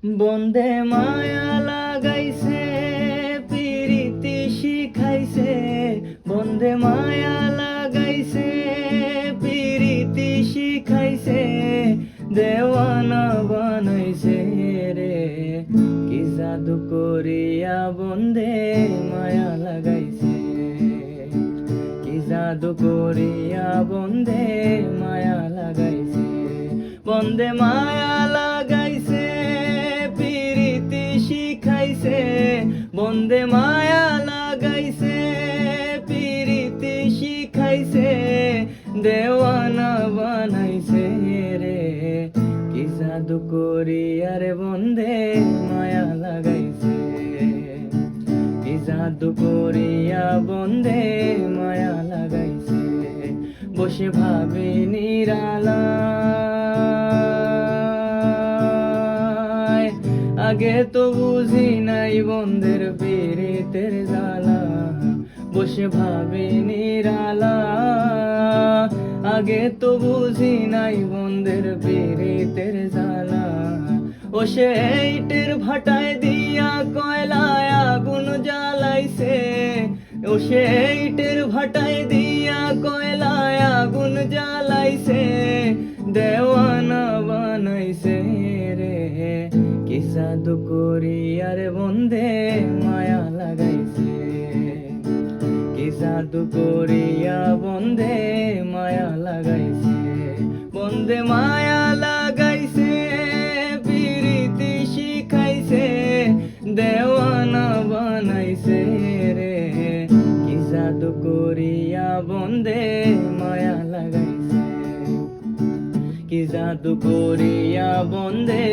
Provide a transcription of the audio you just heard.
বন্দে মায়া লাগাইছে পিরিতি শিখাইছে, বন্দে মায়া লাগাইছে পিরিতি শিখাইছে, দেওয়ানা বানাইছে রে কি জাদু করিয়া বন্দে মায়া লাগাইছে, কি জাদু করিয়া বন্দে মায়া লাগাইছে। বন্দে মায়া লাগাইছে পিরিতি শিখাইছে, বন্দে মায়া লাগাইছে পিরিতি শিখাইছে, দেওয়ানা বানাইছে রে কি জাদু করিয়া রে বন্দে মায়া লাগাইছে, কি জাদু করিয়া বন্দে মায়া লাগাইছে। বসে ভাবে নিরালায়, আগে তো বুঝি নাই বন্দের পীড়িতের জ্বালা। বসে ভাবে নিরালা, আগে তো বুঝি নাই বন্দের পীড়িতের জ্বালা। ও সে ইটের ভাটায় দিয়া কয়লায় আগুন জ্বালাইছে, ও সে ইটের ভাটায় দিয়া কয়লায় আগুন জ্বালাইছে, দেওয়ানা বানাইছে রে কি জাদু করিয়া রে বন্দে মায়া লাগাইছে, কি জাদু করিয়া বন্দে মায়া লাগাইছে। বন্দে মায়া লাগাইছে পিরিতি শিখাইছে, দেওয়ানা বানাইছে রে কি জাদু করিয়া বন্দে মায়া লাগাইছে, কি জাদু করিয়া বন্দে